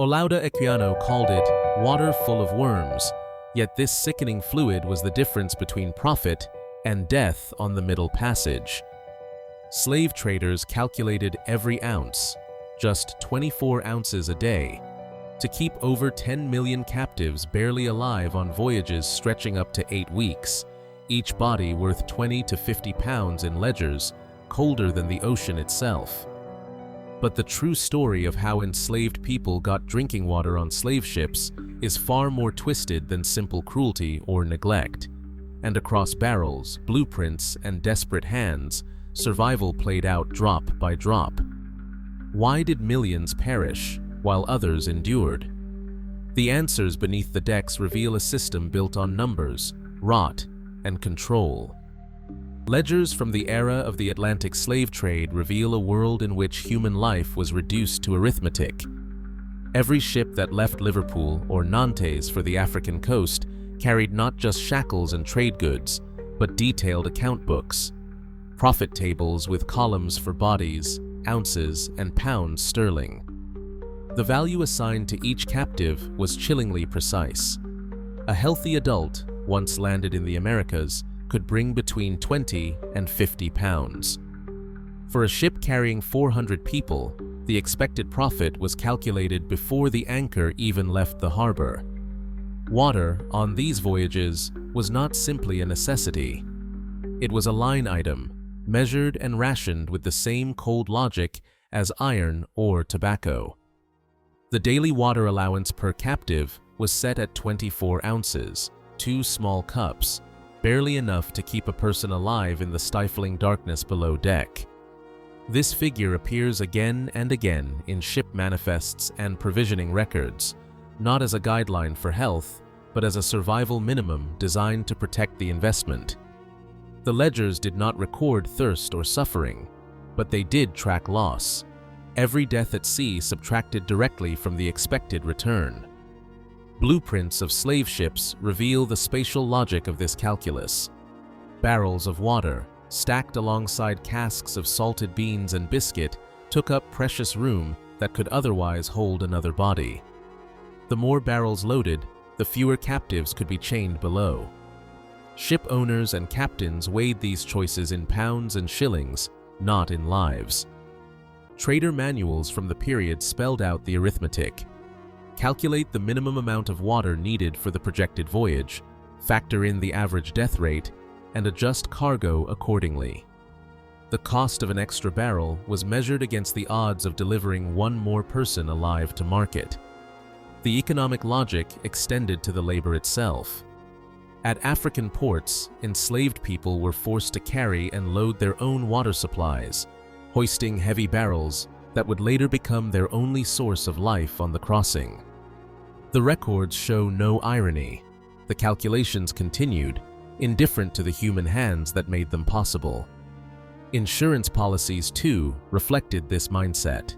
Olaudah Equiano called it water full of worms, yet this sickening fluid was the difference between profit and death on the Middle Passage. Slave traders calculated every ounce, just 24 ounces a day, to keep over 10 million captives barely alive on voyages stretching up to 8 weeks, each body worth 20 to 50 pounds in ledgers, colder than the ocean itself. But the true story of how enslaved people got drinking water on slave ships is far more twisted than simple cruelty or neglect. And across barrels, blueprints, and desperate hands, survival played out drop by drop. Why did millions perish while others endured? The answers beneath the decks reveal a system built on numbers, rot, and control. Ledgers from the era of the Atlantic slave trade reveal a world in which human life was reduced to arithmetic. Every ship that left Liverpool or Nantes for the African coast carried not just shackles and trade goods, but detailed account books, profit tables with columns for bodies, ounces, and pounds sterling. The value assigned to each captive was chillingly precise. A healthy adult, once landed in the Americas, could bring between 20 and 50 pounds. For a ship carrying 400 people, the expected profit was calculated before the anchor even left the harbor. Water on these voyages was not simply a necessity. It was a line item, measured and rationed with the same cold logic as iron or tobacco. The daily water allowance per captive was set at 24 ounces, 2 small cups, barely enough to keep a person alive in the stifling darkness below deck. This figure appears again and again in ship manifests and provisioning records, not as a guideline for health, but as a survival minimum designed to protect the investment. The ledgers did not record thirst or suffering, but they did track loss. Every death at sea subtracted directly from the expected return. Blueprints of slave ships reveal the spatial logic of this calculus. Barrels of water, stacked alongside casks of salted beans and biscuit, took up precious room that could otherwise hold another body. The more barrels loaded, the fewer captives could be chained below. Ship owners and captains weighed these choices in pounds and shillings, not in lives. Trader manuals from the period spelled out the arithmetic. Calculate the minimum amount of water needed for the projected voyage, factor in the average death rate, and adjust cargo accordingly. The cost of an extra barrel was measured against the odds of delivering one more person alive to market. The economic logic extended to the labor itself. At African ports, enslaved people were forced to carry and load their own water supplies, hoisting heavy barrels that would later become their only source of life on the crossing. The records show no irony. The calculations continued, indifferent to the human hands that made them possible. Insurance policies, too, reflected this mindset.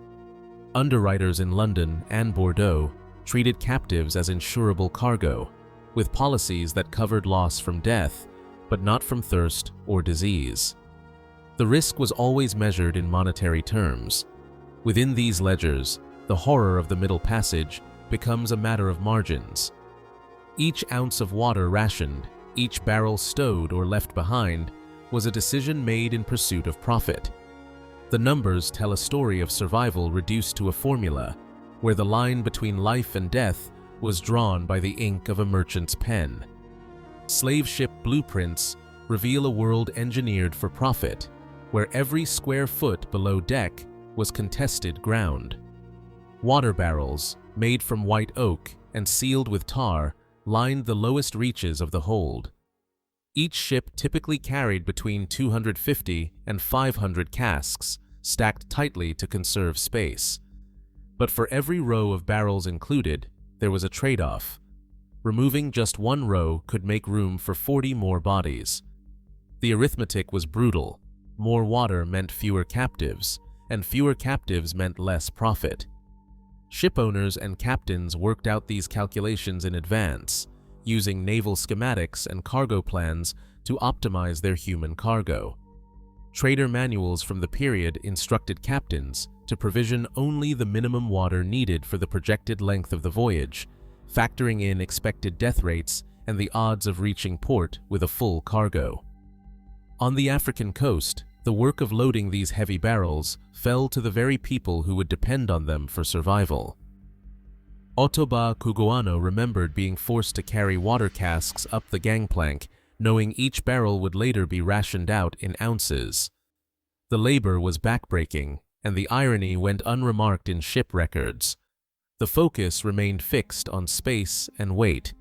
Underwriters in London and Bordeaux treated captives as insurable cargo, with policies that covered loss from death, but not from thirst or disease. The risk was always measured in monetary terms. Within these ledgers, the horror of the Middle Passage becomes a matter of margins. Each ounce of water rationed, each barrel stowed or left behind, was a decision made in pursuit of profit. The numbers tell a story of survival reduced to a formula, where the line between life and death was drawn by the ink of a merchant's pen. Slave ship blueprints reveal a world engineered for profit, where every square foot below deck was contested ground. Water barrels, made from white oak and sealed with tar, lined the lowest reaches of the hold. Each ship typically carried between 250 and 500 casks, stacked tightly to conserve space. But for every row of barrels included, there was a trade-off. Removing just one row could make room for 40 more bodies. The arithmetic was brutal. More water meant fewer captives, and fewer captives meant less profit. Shipowners and captains worked out these calculations in advance, using naval schematics and cargo plans to optimize their human cargo. Trader manuals from the period instructed captains to provision only the minimum water needed for the projected length of the voyage, factoring in expected death rates and the odds of reaching port with a full cargo. On the African coast, the work of loading these heavy barrels fell to the very people who would depend on them for survival. Otoba Kugoano remembered being forced to carry water casks up the gangplank, knowing each barrel would later be rationed out in ounces. The labor was backbreaking, and the irony went unremarked in ship records. The focus remained fixed on space and weight.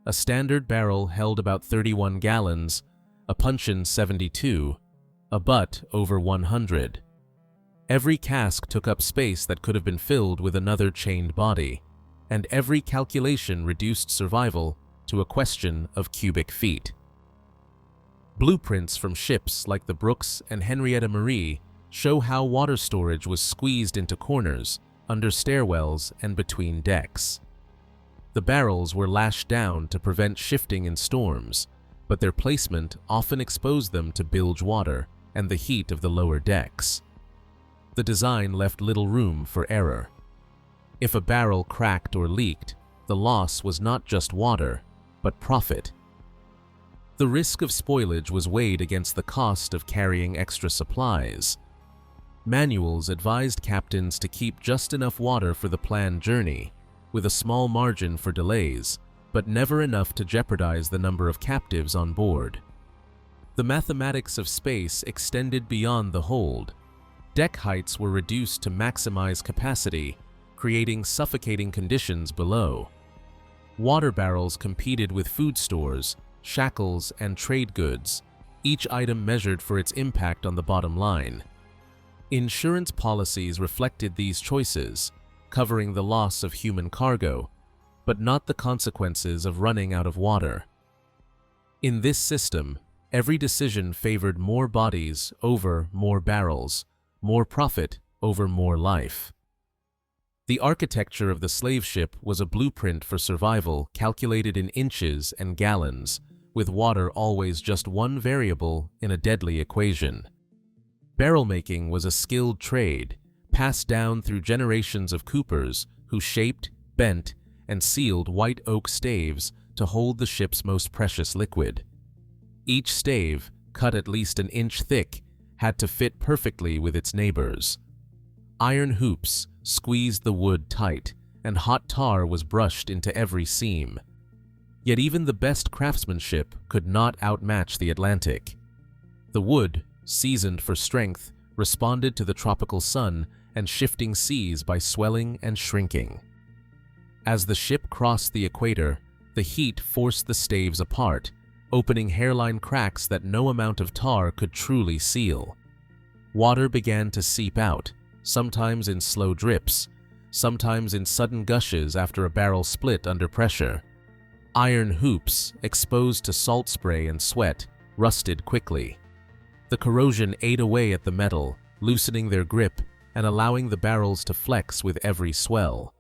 A standard barrel held about 31 gallons, a puncheon 72, a butt over 100. Every cask took up space that could have been filled with another chained body, and every calculation reduced survival to a question of cubic feet. Blueprints from ships like the Brooks and Henrietta Marie show how water storage was squeezed into corners, under stairwells, and between decks. The barrels were lashed down to prevent shifting in storms, but their placement often exposed them to bilge water and the heat of the lower decks. The design left little room for error. If a barrel cracked or leaked, the loss was not just water, but profit. The risk of spoilage was weighed against the cost of carrying extra supplies. Manuals advised captains to keep just enough water for the planned journey, with a small margin for delays, but never enough to jeopardize the number of captives on board. The mathematics of space extended beyond the hold. Deck heights were reduced to maximize capacity, creating suffocating conditions below. Water barrels competed with food stores, shackles, and trade goods, each item measured for its impact on the bottom line. Insurance policies reflected these choices, covering the loss of human cargo, but not the consequences of running out of water. In this system, every decision favored more bodies over more barrels, more profit over more life. The architecture of the slave ship was a blueprint for survival calculated in inches and gallons, with water always just one variable in a deadly equation. Barrel making was a skilled trade, passed down through generations of coopers who shaped, bent, and sealed white oak staves to hold the ship's most precious liquid. Each stave, cut at least an inch thick, had to fit perfectly with its neighbors. Iron hoops squeezed the wood tight, and hot tar was brushed into every seam. Yet even the best craftsmanship could not outmatch the Atlantic. The wood, seasoned for strength, responded to the tropical sun and shifting seas by swelling and shrinking. As the ship crossed the equator, the heat forced the staves apart, opening hairline cracks that no amount of tar could truly seal. Water began to seep out, sometimes in slow drips, sometimes in sudden gushes after a barrel split under pressure. Iron hoops, exposed to salt spray and sweat, rusted quickly. The corrosion ate away at the metal, loosening their grip and allowing the barrels to flex with every swell.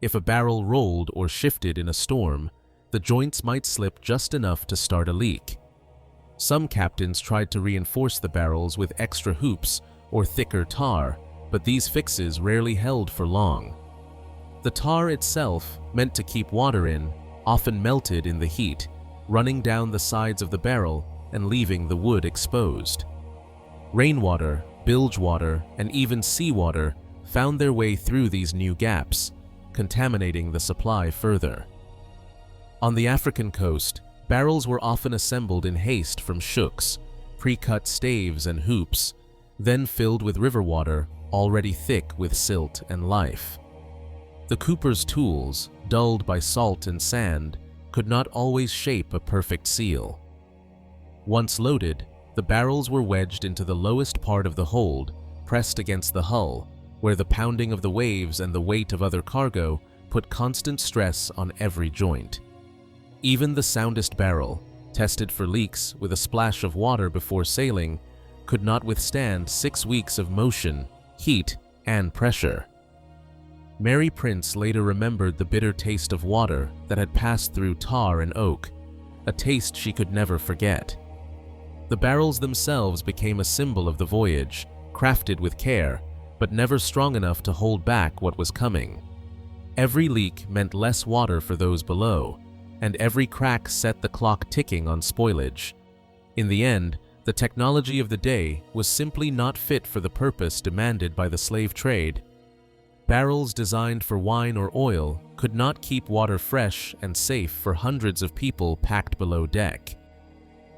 If a barrel rolled or shifted in a storm, the joints might slip just enough to start a leak. Some captains tried to reinforce the barrels with extra hoops or thicker tar, but these fixes rarely held for long. The tar itself, meant to keep water in, often melted in the heat, running down the sides of the barrel and leaving the wood exposed. Rainwater, bilge water, and even seawater found their way through these new gaps, contaminating the supply further. On the African coast, barrels were often assembled in haste from shooks, pre-cut staves and hoops, then filled with river water already thick with silt and life. The cooper's tools, dulled by salt and sand, could not always shape a perfect seal. Once loaded, the barrels were wedged into the lowest part of the hold, pressed against the hull, where the pounding of the waves and the weight of other cargo put constant stress on every joint. Even the soundest barrel, tested for leaks with a splash of water before sailing, could not withstand 6 weeks of motion, heat, and pressure. Mary Prince later remembered the bitter taste of water that had passed through tar and oak, a taste she could never forget. The barrels themselves became a symbol of the voyage, crafted with care, but never strong enough to hold back what was coming. Every leak meant less water for those below, and every crack set the clock ticking on spoilage. In the end, the technology of the day was simply not fit for the purpose demanded by the slave trade. Barrels designed for wine or oil could not keep water fresh and safe for hundreds of people packed below deck.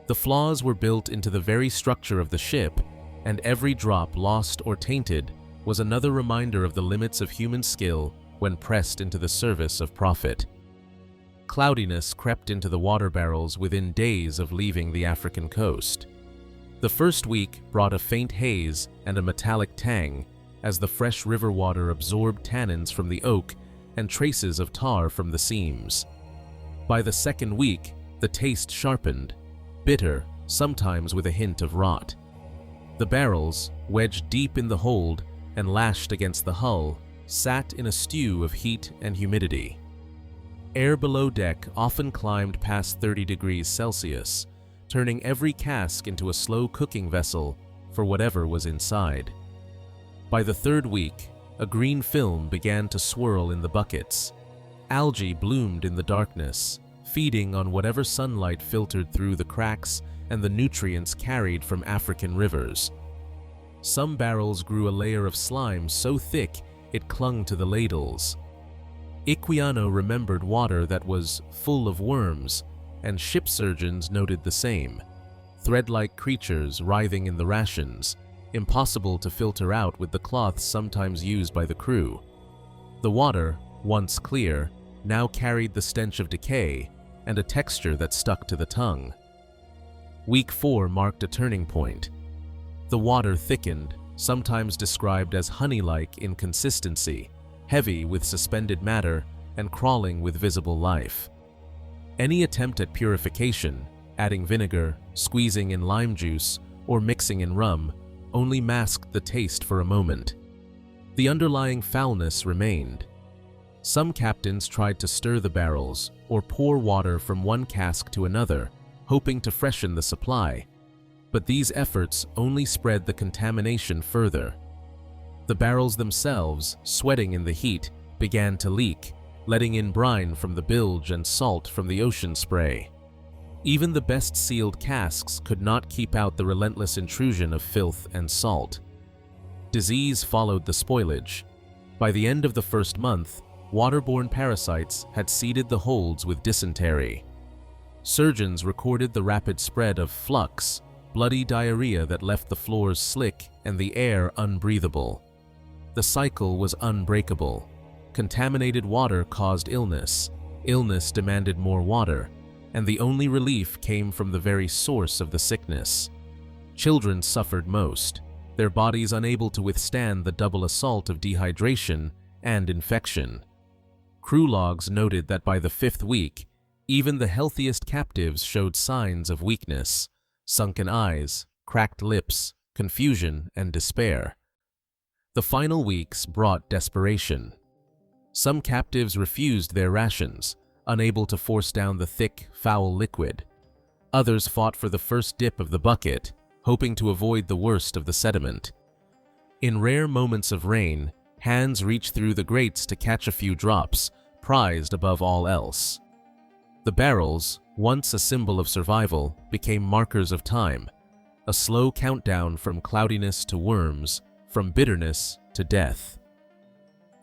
The flaws were built into the very structure of the ship, and every drop lost or tainted was another reminder of the limits of human skill when pressed into the service of profit. Cloudiness crept into the water barrels within days of leaving the African coast. The first week brought a faint haze and a metallic tang as the fresh river water absorbed tannins from the oak and traces of tar from the seams. By the second week, the taste sharpened, bitter, sometimes with a hint of rot. The barrels, wedged deep in the hold and lashed against the hull, sat in a stew of heat and humidity. Air below deck often climbed past 30 degrees Celsius, turning every cask into a slow cooking vessel for whatever was inside. By the third week, a green film began to swirl in the buckets. Algae bloomed in the darkness, feeding on whatever sunlight filtered through the cracks and the nutrients carried from African rivers. Some barrels grew a layer of slime so thick it clung to the ladles. Iquiano remembered water that was full of worms, and ship surgeons noted the same. Thread-like creatures writhing in the rations, impossible to filter out with the cloths sometimes used by the crew. The water, once clear, now carried the stench of decay and a texture that stuck to the tongue. Week 4 marked a turning point. The water thickened, sometimes described as honey-like in consistency, heavy with suspended matter and crawling with visible life. Any attempt at purification, adding vinegar, squeezing in lime juice, or mixing in rum, only masked the taste for a moment. The underlying foulness remained. Some captains tried to stir the barrels or pour water from one cask to another, hoping to freshen the supply, but these efforts only spread the contamination further. The barrels themselves, sweating in the heat, began to leak, letting in brine from the bilge and salt from the ocean spray. Even the best sealed casks could not keep out the relentless intrusion of filth and salt. Disease followed the spoilage. By the end of the first month, waterborne parasites had seeded the holds with dysentery. Surgeons recorded the rapid spread of flux, bloody diarrhea that left the floors slick and the air unbreathable. The cycle was unbreakable. Contaminated water caused illness, illness demanded more water, and the only relief came from the very source of the sickness. Children suffered most, their bodies unable to withstand the double assault of dehydration and infection. Crew logs noted that by the 5th week, even the healthiest captives showed signs of weakness, sunken eyes, cracked lips, confusion, and despair. The final weeks brought desperation. Some captives refused their rations, unable to force down the thick, foul liquid. Others fought for the first dip of the bucket, hoping to avoid the worst of the sediment. In rare moments of rain, hands reached through the grates to catch a few drops, prized above all else. The barrels, once a symbol of survival, became markers of time, a slow countdown from cloudiness to worms, from bitterness to death.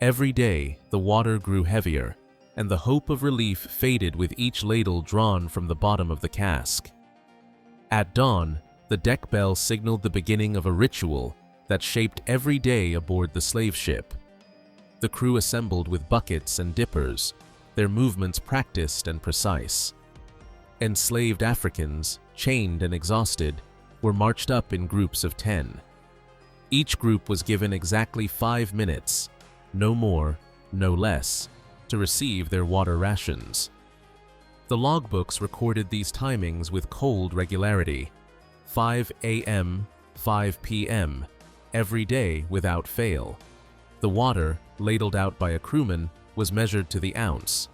Every day, the water grew heavier, and the hope of relief faded with each ladle drawn from the bottom of the cask. At dawn, the deck bell signaled the beginning of a ritual that shaped every day aboard the slave ship. The crew assembled with buckets and dippers, their movements practiced and precise. Enslaved Africans, chained and exhausted, were marched up in groups of 10. Each group was given exactly 5 minutes, no more, no less, to receive their water rations. The logbooks recorded these timings with cold regularity: 5 a.m., 5 p.m., every day without fail. The water, ladled out by a crewman, was measured to the ounce.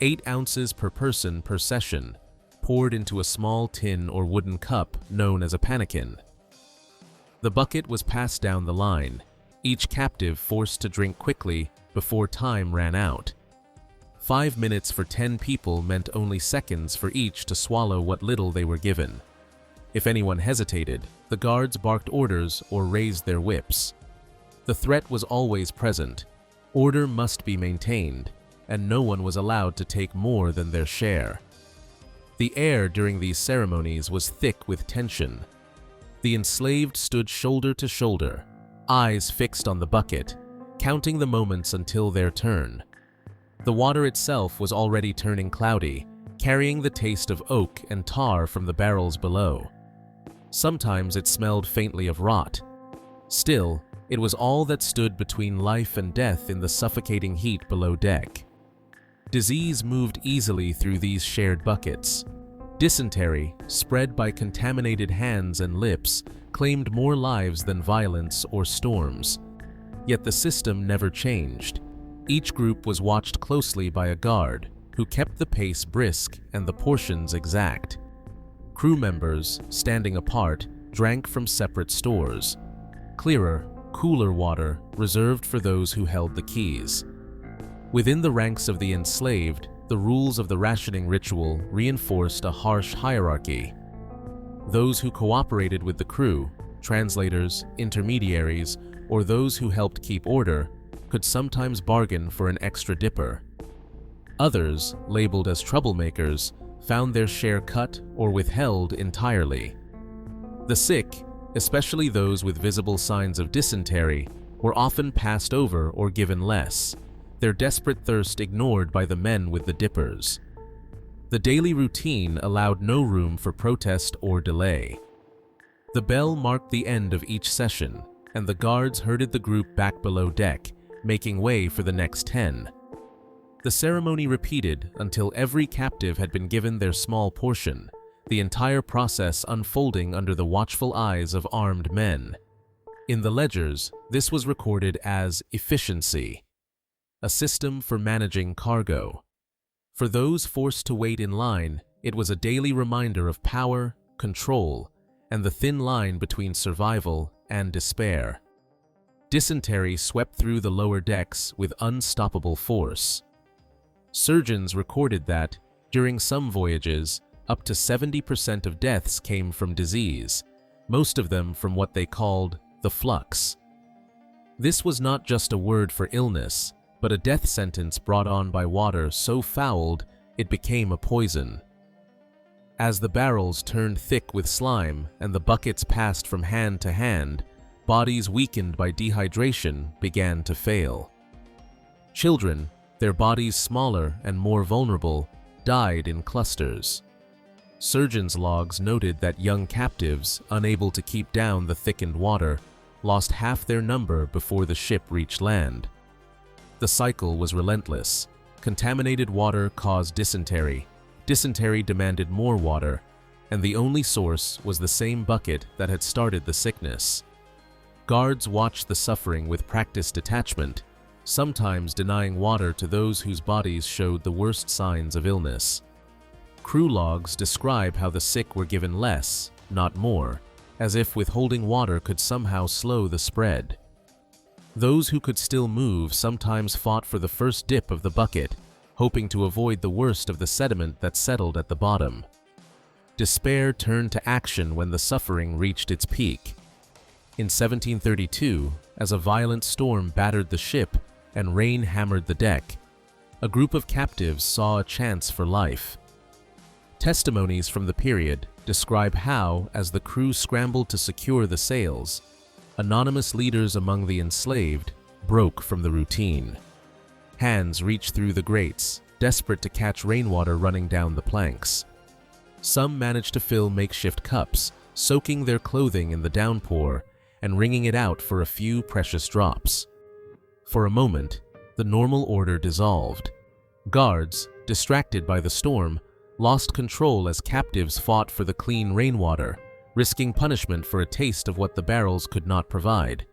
8 ounces per person per session, poured into a small tin or wooden cup known as a pannikin. The bucket was passed down the line, each captive forced to drink quickly before time ran out. 5 minutes for 10 people meant only seconds for each to swallow what little they were given. If anyone hesitated, the guards barked orders or raised their whips. The threat was always present. Order must be maintained, and no one was allowed to take more than their share. The air during these ceremonies was thick with tension. The enslaved stood shoulder to shoulder, eyes fixed on the bucket, counting the moments until their turn. The water itself was already turning cloudy, carrying the taste of oak and tar from the barrels below. Sometimes it smelled faintly of rot. Still, it was all that stood between life and death in the suffocating heat below deck. Disease moved easily through these shared buckets. Dysentery, spread by contaminated hands and lips, claimed more lives than violence or storms. Yet the system never changed. Each group was watched closely by a guard, who kept the pace brisk and the portions exact. Crew members, standing apart, drank from separate stores. Clearer, cooler water reserved for those who held the keys. Within the ranks of the enslaved, the rules of the rationing ritual reinforced a harsh hierarchy. Those who cooperated with the crew, translators, intermediaries, or those who helped keep order, could sometimes bargain for an extra dipper. Others, labeled as troublemakers, found their share cut or withheld entirely. The sick, especially those with visible signs of dysentery, were often passed over or given less, their desperate thirst ignored by the men with the dippers. The daily routine allowed no room for protest or delay. The bell marked the end of each session, and the guards herded the group back below deck, making way for the next 10. The ceremony repeated until every captive had been given their small portion, the entire process unfolding under the watchful eyes of armed men. In the ledgers, this was recorded as efficiency, a system for managing cargo. For those forced to wait in line, it was a daily reminder of power, control, and the thin line between survival and despair. Dysentery swept through the lower decks with unstoppable force. Surgeons recorded that, during some voyages, up to 70% of deaths came from disease, most of them from what they called the flux. This was not just a word for illness, but a death sentence brought on by water so fouled it became a poison. As the barrels turned thick with slime and the buckets passed from hand to hand, bodies weakened by dehydration began to fail. Children, their bodies smaller and more vulnerable, died in clusters. Surgeons' logs noted that young captives, unable to keep down the thickened water, lost half their number before the ship reached land. The cycle was relentless. Contaminated water caused dysentery. Dysentery demanded more water, and the only source was the same bucket that had started the sickness. Guards watched the suffering with practiced detachment, sometimes denying water to those whose bodies showed the worst signs of illness. Crew logs describe how the sick were given less, not more, as if withholding water could somehow slow the spread. Those who could still move sometimes fought for the first dip of the bucket, hoping to avoid the worst of the sediment that settled at the bottom. Despair turned to action when the suffering reached its peak. In 1732, as a violent storm battered the ship and rain hammered the deck, a group of captives saw a chance for life. Testimonies from the period describe how, as the crew scrambled to secure the sails, anonymous leaders among the enslaved broke from the routine. Hands reached through the grates, desperate to catch rainwater running down the planks. Some managed to fill makeshift cups, soaking their clothing in the downpour and wringing it out for a few precious drops. For a moment, the normal order dissolved. Guards, distracted by the storm, lost control as captives fought for the clean rainwater, risking punishment for a taste of what the barrels could not provide.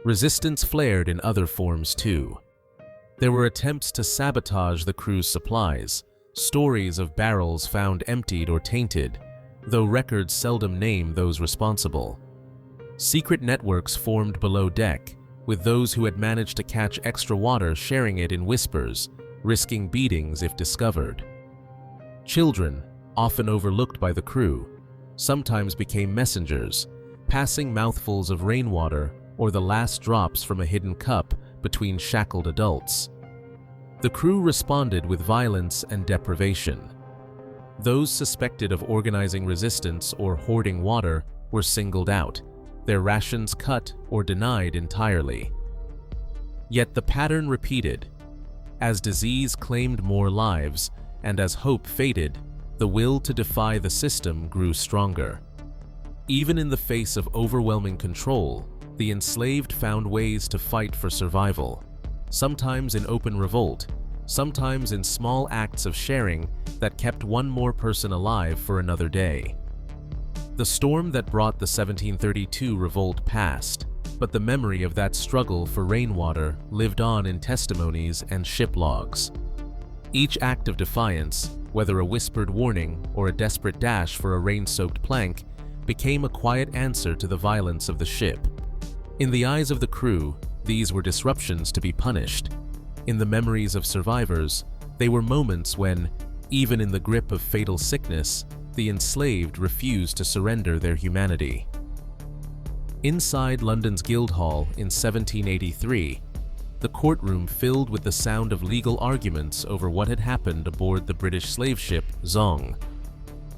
Resistance flared in other forms too. There were attempts to sabotage the crew's supplies, stories of barrels found emptied or tainted, though records seldom name those responsible. Secret networks formed below deck, with those who had managed to catch extra water sharing it in whispers, risking beatings if discovered. Children, often overlooked by the crew, sometimes became messengers, passing mouthfuls of rainwater or the last drops from a hidden cup between shackled adults. The crew responded with violence and deprivation. Those suspected of organizing resistance or hoarding water were singled out, their rations cut or denied entirely. Yet the pattern repeated. As disease claimed more lives and as hope faded, the will to defy the system grew stronger. Even in the face of overwhelming control, the enslaved found ways to fight for survival, sometimes in open revolt, sometimes in small acts of sharing that kept one more person alive for another day. The storm that brought the 1732 revolt passed, but the memory of that struggle for rainwater lived on in testimonies and ship logs. Each act of defiance, whether a whispered warning or a desperate dash for a rain-soaked plank, became a quiet answer to the violence of the ship. In the eyes of the crew, these were disruptions to be punished. In the memories of survivors, they were moments when, even in the grip of fatal sickness, the enslaved refused to surrender their humanity. Inside London's Guildhall in 1783, the courtroom filled with the sound of legal arguments over what had happened aboard the British slave ship Zong.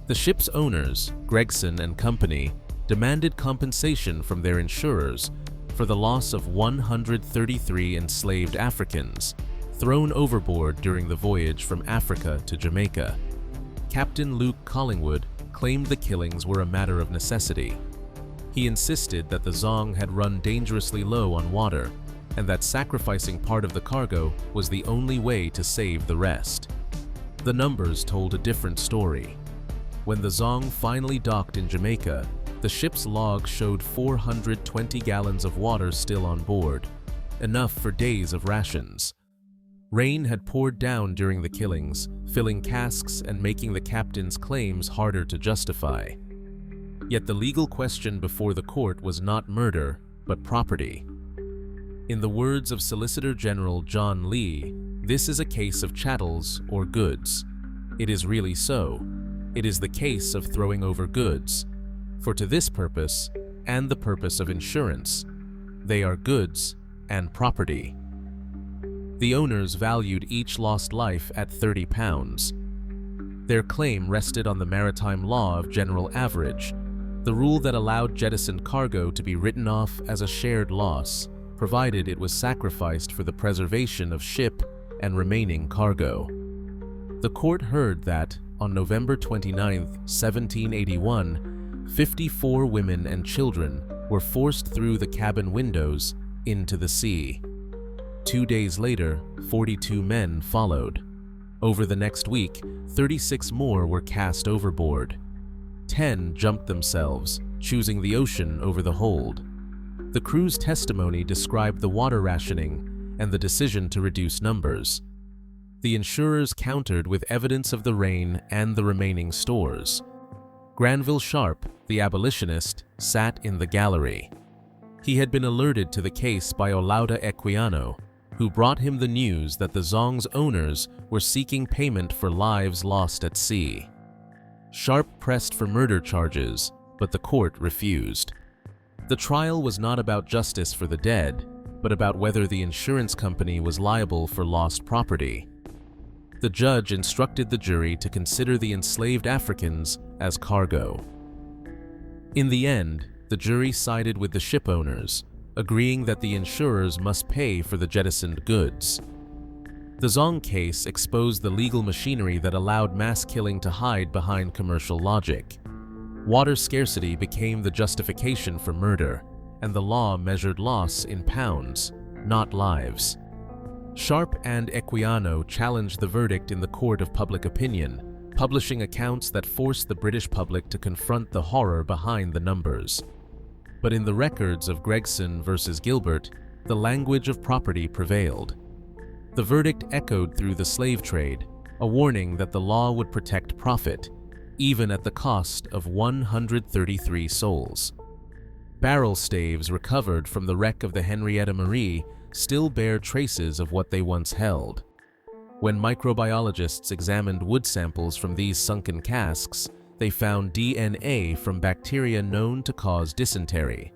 The ship's owners, Gregson and Company, demanded compensation from their insurers for the loss of 133 enslaved Africans, thrown overboard during the voyage from Africa to Jamaica. Captain Luke Collingwood claimed the killings were a matter of necessity. He insisted that the Zong had run dangerously low on water, and that sacrificing part of the cargo was the only way to save the rest. The numbers told a different story. When the Zong finally docked in Jamaica, the ship's log showed 420 gallons of water still on board, enough for days of rations. Rain had poured down during the killings, filling casks and making the captain's claims harder to justify. Yet the legal question before the court was not murder, but property. In the words of Solicitor General John Lee, this is a case of chattels or goods. It is really so. It is the case of throwing over goods. For to this purpose, and the purpose of insurance, they are goods and property. The owners valued each lost life at £30. Their claim rested on the maritime law of general average, the rule that allowed jettisoned cargo to be written off as a shared loss, provided it was sacrificed for the preservation of ship and remaining cargo. The court heard that, on November 29, 1781, 54 women and children were forced through the cabin windows into the sea. 2 days later, 42 men followed. Over the next week, 36 more were cast overboard. 10 jumped themselves, choosing the ocean over the hold. The crew's testimony described the water rationing and the decision to reduce numbers. The insurers countered with evidence of the rain and the remaining stores. Granville Sharp, the abolitionist, sat in the gallery. He had been alerted to the case by Olaudah Equiano, who brought him the news that the Zong's owners were seeking payment for lives lost at sea. Sharp pressed for murder charges, but the court refused. The trial was not about justice for the dead, but about whether the insurance company was liable for lost property. The judge instructed the jury to consider the enslaved Africans as cargo. In the end, the jury sided with the ship owners, agreeing that the insurers must pay for the jettisoned goods. The Zong case exposed the legal machinery that allowed mass killing to hide behind commercial logic. Water scarcity became the justification for murder, and the law measured loss in pounds, not lives. Sharp and Equiano challenged the verdict in the court of public opinion, publishing accounts that forced the British public to confront the horror behind the numbers. But in the records of Gregson versus Gilbert, the language of property prevailed. The verdict echoed through the slave trade, a warning that the law would protect profit, even at the cost of 133 souls. Barrel staves recovered from the wreck of the Henrietta Marie still bear traces of what they once held. When microbiologists examined wood samples from these sunken casks, they found DNA from bacteria known to cause dysentery,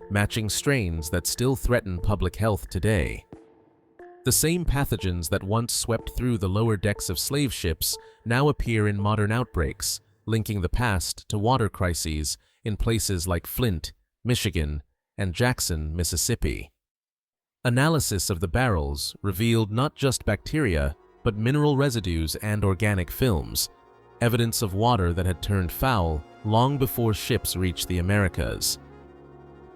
matching strains that still threaten public health today. The same pathogens that once swept through the lower decks of slave ships now appear in modern outbreaks, linking the past to water crises in places like Flint, Michigan, and Jackson, Mississippi. Analysis of the barrels revealed not just bacteria, but mineral residues and organic films, evidence of water that had turned foul long before ships reached the Americas.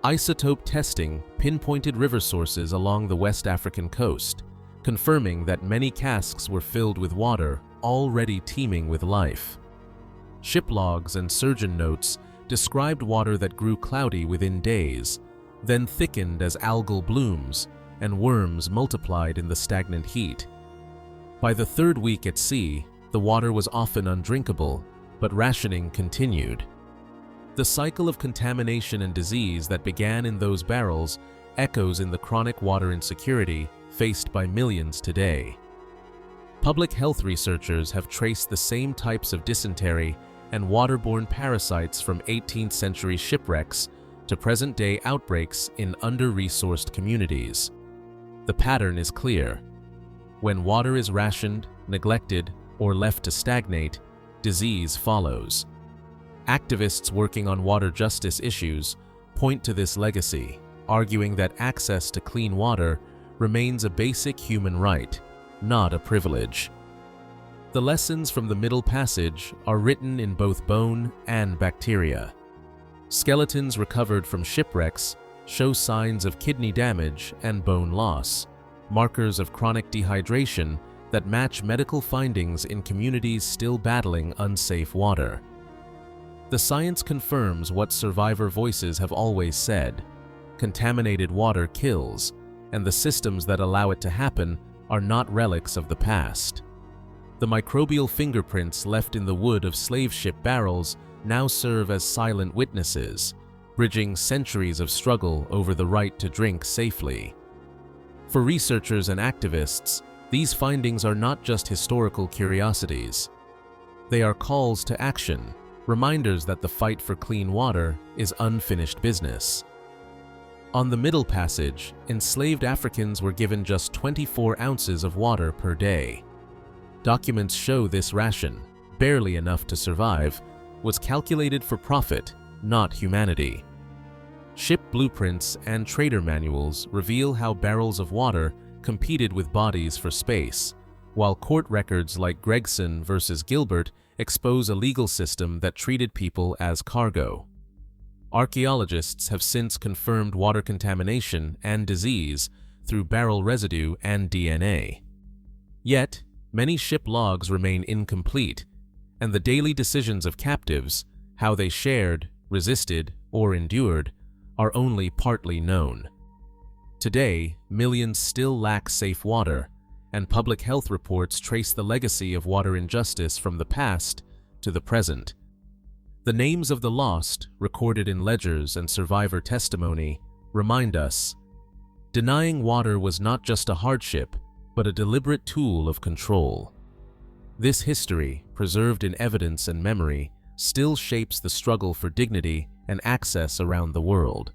Isotope testing pinpointed river sources along the West African coast, confirming that many casks were filled with water already teeming with life. Ship logs and surgeon notes described water that grew cloudy within days, then thickened as algal blooms and worms multiplied in the stagnant heat. By the third week at sea, the water was often undrinkable, but rationing continued. The cycle of contamination and disease that began in those barrels echoes in the chronic water insecurity faced by millions today. Public health researchers have traced the same types of dysentery and waterborne parasites from 18th century shipwrecks to present-day outbreaks in under-resourced communities. The pattern is clear. When water is rationed, neglected, or left to stagnate, disease follows. Activists working on water justice issues point to this legacy, arguing that access to clean water remains a basic human right, not a privilege. The lessons from the Middle Passage are written in both bone and bacteria. Skeletons recovered from shipwrecks show signs of kidney damage and bone loss, markers of chronic dehydration that match medical findings in communities still battling unsafe water. The science confirms what survivor voices have always said: contaminated water kills, and the systems that allow it to happen are not relics of the past. The microbial fingerprints left in the wood of slave ship barrels now serve as silent witnesses, bridging centuries of struggle over the right to drink safely. For researchers and activists, these findings are not just historical curiosities. They are calls to action, reminders that the fight for clean water is unfinished business. On the Middle Passage, enslaved Africans were given just 24 ounces of water per day. Documents show this ration, barely enough to survive, was calculated for profit, not humanity. Ship blueprints and trader manuals reveal how barrels of water competed with bodies for space, while court records like Gregson versus Gilbert expose a legal system that treated people as cargo. Archaeologists have since confirmed water contamination and disease through barrel residue and DNA. Yet, many ship logs remain incomplete, and the daily decisions of captives, how they shared, resisted, or endured, are only partly known. Today, millions still lack safe water, and public health reports trace the legacy of water injustice from the past to the present. The names of the lost, recorded in ledgers and survivor testimony, remind us: denying water was not just a hardship, but a deliberate tool of control. This history, preserved in evidence and memory, still shapes the struggle for dignity and access around the world.